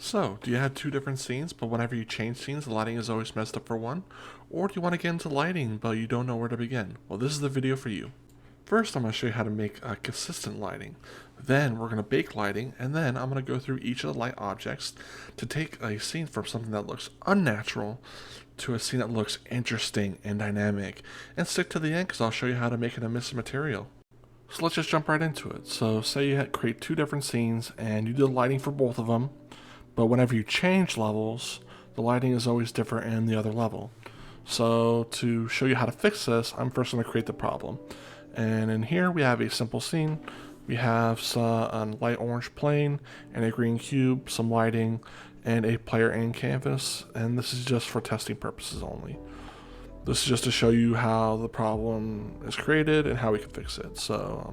So, do you have two different scenes, but whenever you change scenes, the lighting is always messed up for one? Or do you want to get into lighting, but you don't know where to begin? Well, this is the video for you. First, I'm going to show you how to make consistent lighting. Then, we're going to bake lighting, and then I'm going to go through each of the light objects to take a scene from something that looks unnatural to a scene that looks interesting and dynamic. And stick to the end, because I'll show you how to make an emissive material. So let's just jump right into it. So say you create two different scenes, and you do the lighting for both of them. But whenever you change levels, the lighting is always different in the other level. So to show you how to fix this, I'm first going to create the problem. And in here we have a simple scene. We have a light orange plane and a green cube, some lighting, and a player and canvas. And this is just for testing purposes only. This is just to show you how the problem is created and how we can fix it. So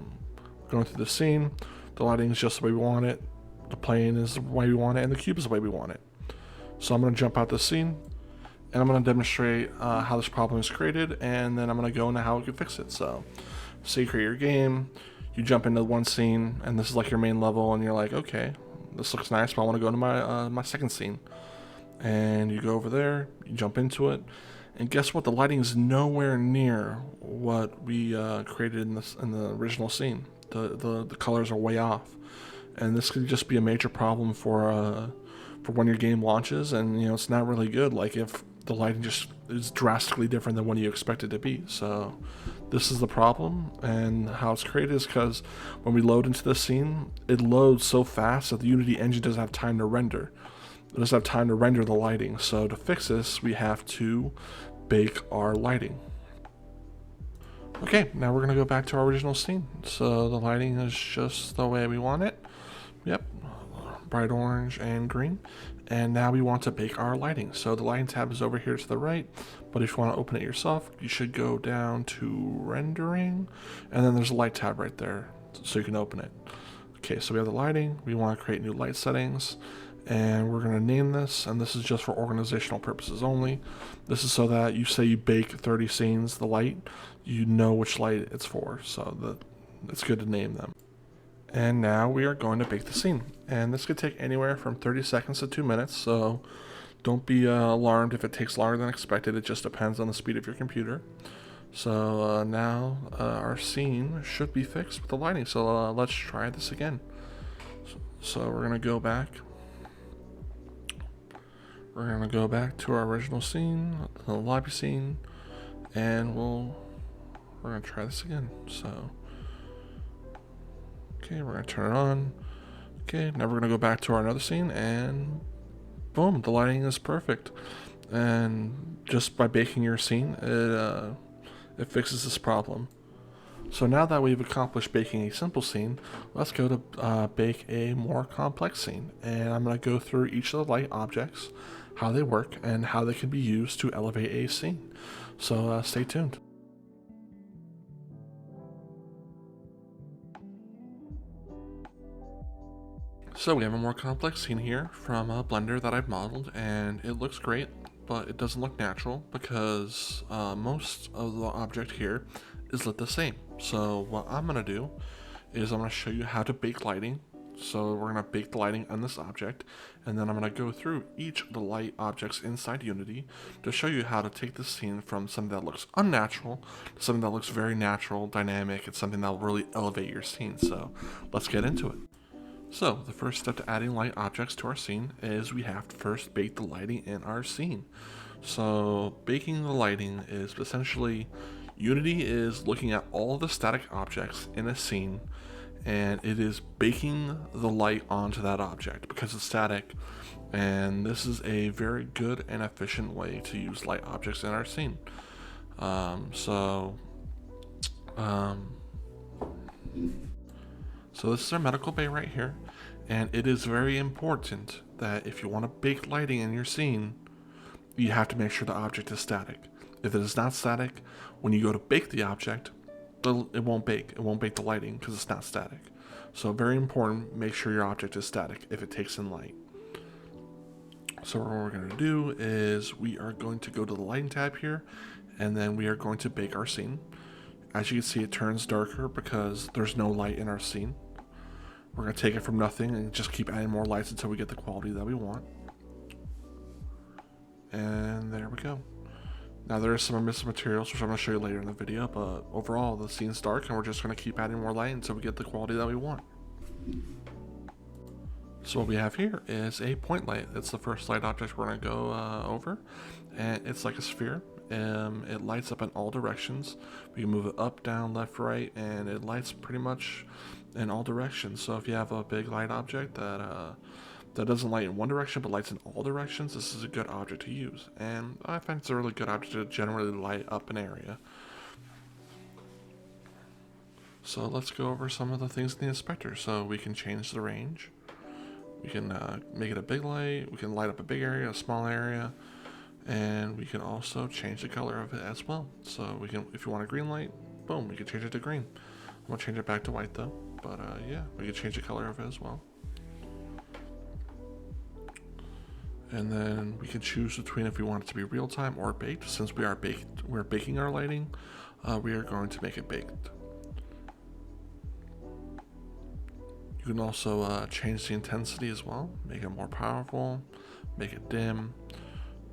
going through the scene, the lighting is just the way we want it. The plane is the way we want it, and the cube is the way we want it. So I'm going to jump out the scene, and I'm going to demonstrate how this problem is created, and then I'm going to go into how we can fix it. So, say you create your game, you jump into one scene, and this is like your main level, and you're like, okay, this looks nice, but I want to go to my second scene. And you go over there, you jump into it, and guess what? The lighting is nowhere near what we created in the original scene. The colors are way off. And this could just be a major problem for when your game launches, and it's not really good. Like if the lighting just is drastically different than what you expect it to be. So this is the problem, and how it's created is because when we load into the scene, it loads so fast that the Unity engine doesn't have time to render. It doesn't have time to render the lighting. So to fix this, we have to bake our lighting. Okay, now we're gonna go back to our original scene. So the lighting is just the way we want it. Yep, bright orange and green. And now we want to bake our lighting. So the lighting tab is over here to the right, but if you want to open it yourself, you should go down to rendering, and then there's a light tab right there, so you can open it. Okay, so we have the lighting. We want to create new light settings, and we're going to name this, and this is just for organizational purposes only. This is so that you say you bake 30 scenes, the light, you know which light it's for, so it's good to name them. And now we are going to bake the scene. And this could take anywhere from 30 seconds to 2 minutes, so don't be alarmed if it takes longer than expected. It just depends on the speed of your computer. So now our scene should be fixed with the lighting. So let's try this again. So we're going to go back. We're going to go back to our original scene, the lobby scene, and we're going to try this again. So okay, we're going to turn it on. Okay, now we're going to go back to our another scene, and boom, the lighting is perfect. And just by baking your scene, it fixes this problem. So now that we've accomplished baking a simple scene, let's go to bake a more complex scene. And I'm going to go through each of the light objects, how they work, and how they can be used to elevate a scene. So stay tuned. So we have a more complex scene here from a Blender that I've modeled, and it looks great, but it doesn't look natural because most of the object here is lit the same. So what I'm going to do is I'm going to show you how to bake lighting. So we're going to bake the lighting on this object, and then I'm going to go through each of the light objects inside Unity to show you how to take this scene from something that looks unnatural to something that looks very natural, dynamic. It's something that will really elevate your scene. So let's get into it. So the first step to adding light objects to our scene is we have to first bake the lighting in our scene. So baking the lighting is essentially Unity is looking at all the static objects in a scene, and it is baking the light onto that object because it's static. And this is a very good and efficient way to use light objects in our scene. So this is our medical bay right here, and it is very important that if you want to bake lighting in your scene, you have to make sure the object is static. If it is not static, when you go to bake the object, it won't bake. It won't bake the lighting because it's not static. So very important, make sure your object is static if it takes in light. So what we're going to do is we are going to go to the lighting tab here, and then we are going to bake our scene. As you can see, it turns darker because there's no light in our scene. We're going to take it from nothing and just keep adding more lights until we get the quality that we want. And there we go. Now there is some emissive materials, which I'm going to show you later in the video, but overall the scene's dark and we're just going to keep adding more light until we get the quality that we want. So what we have here is a point light. It's the first light object we're going to go over, and it's like a sphere. It lights up in all directions. We can move it up, down, left, right, and it lights pretty much in all directions. So if you have a big light object that doesn't light in one direction but lights in all directions, this is a good object to use. And I find it's a really good object to generally light up an area. So let's go over some of the things in the inspector. So we can change the range. We can make it a big light. We can light up a big area, a small area, and we can also change the color of it as well. So we can, if you want a green light, boom, we can change it to green. I'm gonna change it back to white though, but yeah, we can change the color of it as well. And then we can choose between if we want it to be real time or baked. Since we're baking our lighting, we are going to make it baked. You can also change the intensity as well, make it more powerful, make it dim.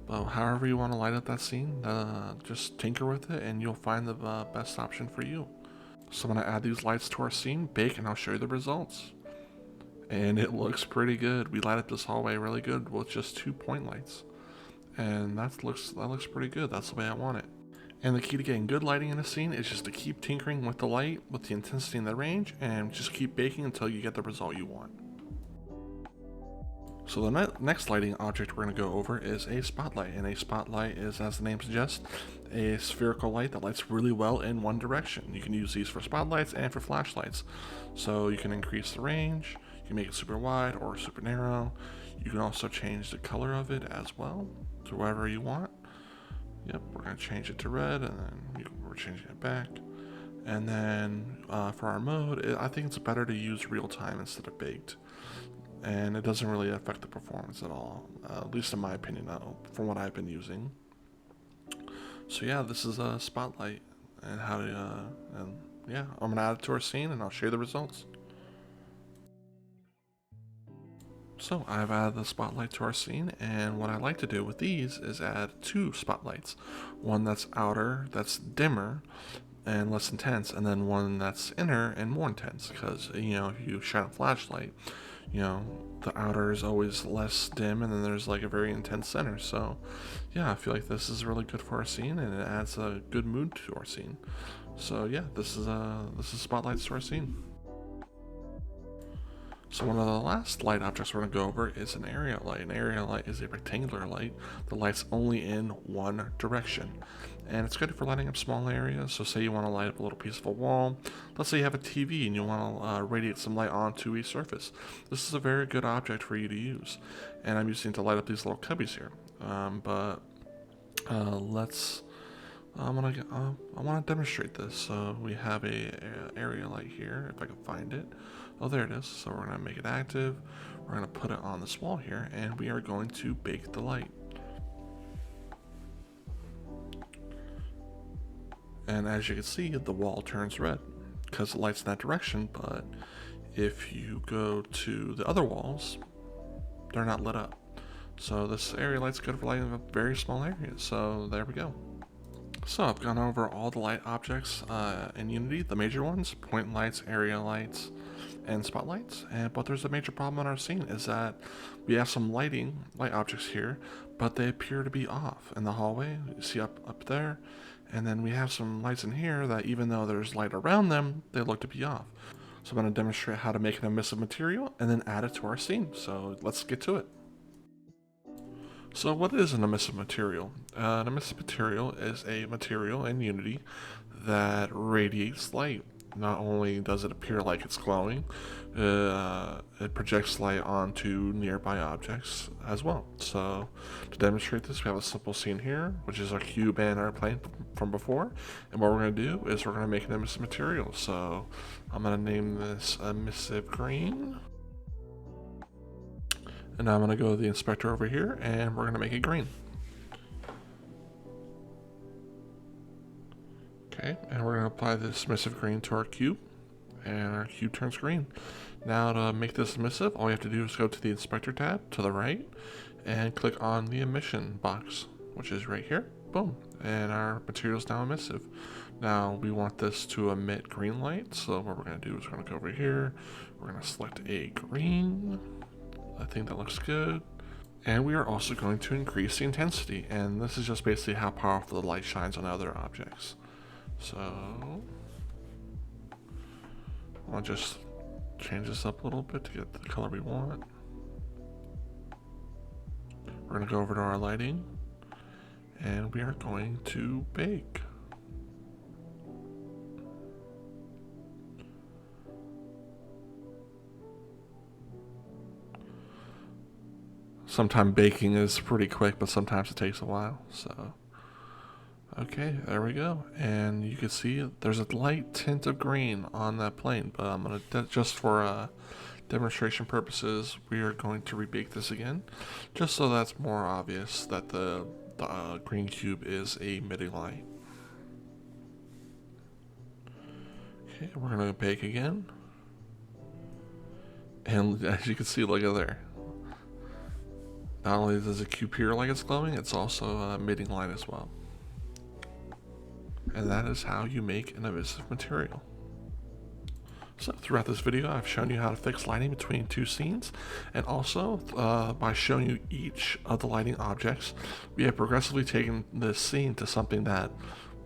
However you want to light up that scene, just tinker with it and you'll find the best option for you. So I'm going to add these lights to our scene, bake, and I'll show you the results. And it looks pretty good. We light up this hallway really good with just 2 point lights. And that looks pretty good. That's the way I want it. And the key to getting good lighting in a scene is just to keep tinkering with the light, with the intensity and the range, and just keep baking until you get the result you want. So the next lighting object we're going to go over is a spotlight. And a spotlight is, as the name suggests, a spherical light that lights really well in one direction. You can use these for spotlights and for flashlights. So you can increase the range, you can make it super wide or super narrow. You can also change the color of it as well to whatever you want. Yep, we're going to change it to red, and then we're changing it back. And then for our mode, I think it's better to use real time instead of baked. And it doesn't really affect the performance at all, at least in my opinion, from what I've been using. So yeah, this is a spotlight, and how to, and yeah, I'm going to add it to our scene, and I'll show you the results. So I've added the spotlight to our scene, and what I like to do with these is add 2 spotlights. One that's outer, that's dimmer and less intense, and then one that's inner and more intense, because, you know, if you shine a flashlight, you know, the outer is always less dim, and then there's like a very intense center. So yeah, I feel like this is really good for our scene, and it adds a good mood to our scene. So yeah, this is spotlights to our scene. So one of the last light objects we're going to go over is an area light. An area light is a rectangular light that lights only in one direction. And it's good for lighting up small areas. So say you want to light up a little piece of a wall. Let's say you have a TV and you want to radiate some light onto a surface. This is a very good object for you to use. And I'm using it to light up these little cubbies here. I want to demonstrate this. So we have a area light here, if I can find it. Oh, there it is. So we're going to make it active. We're going to put it on this wall here, and we are going to bake the light. And as you can see, the wall turns red because the light's in that direction, but if you go to the other walls, they're not lit up. So this area light's good for lighting up very small areas. So there we go. So I've gone over all the light objects in Unity, the major ones: point lights, area lights, and spotlights. But there's a major problem in our scene, is that we have some light objects here, but they appear to be off in the hallway. You see up there, and then we have some lights in here that, even though there's light around them, they look to be off. So I'm going to demonstrate how to make an emissive material and then add it to our scene. So let's get to it. So what is an emissive material? An emissive material is a material in Unity that radiates light. Not only does it appear like it's glowing, it projects light onto nearby objects as well. So to demonstrate this, we have a simple scene here, which is our cube and our plane from before. And what we're going to do is we're going to make an emissive material. So I'm going to name this emissive green. And now I'm going to go to the inspector over here, and we're going to make it green. Okay, and we're going to apply this emissive green to our cube, and our cube turns green. Now to make this emissive, all you have to do is go to the inspector tab to the right and click on the emission box, which is right here. Boom, and our material is now emissive. Now we want this to emit green light, so what we're going to do is we're going to go over here, we're going to select a green. I think that looks good. And we are also going to increase the intensity, and this is just basically how powerful the light shines on other objects. So I'll just change this up a little bit to get the color we want. We're going to go over to our lighting, and we are going to bake. Sometimes baking is pretty quick, but sometimes it takes a while. So, okay, there we go. And you can see there's a light tint of green on that plane, but I'm going to, just for demonstration purposes, we are going to rebake this again, just so that's more obvious that the green cube is a emitting light. Okay, we're going to bake again. And as you can see, look at there. Not only does the cube appear like it's glowing, it's also emitting light as well. And that is how you make an emissive material. So throughout this video, I've shown you how to fix lighting between two scenes, and also by showing you each of the lighting objects, we have progressively taken this scene to something that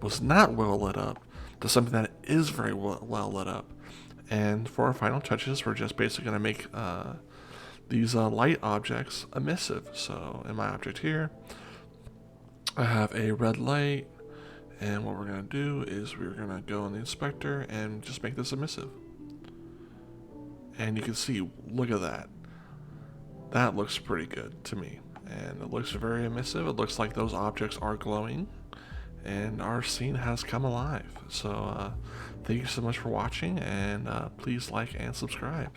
was not well lit up, to something that is very well lit up. And for our final touches, we're just basically going to make these light objects emissive. So in my object here, I have a red light, and what we're going to do is we're going to go in the inspector and just make this emissive. And you can see, look at that. That looks pretty good to me, and it looks very emissive. It looks like those objects are glowing, and our scene has come alive. So thank you so much for watching, and please like and subscribe.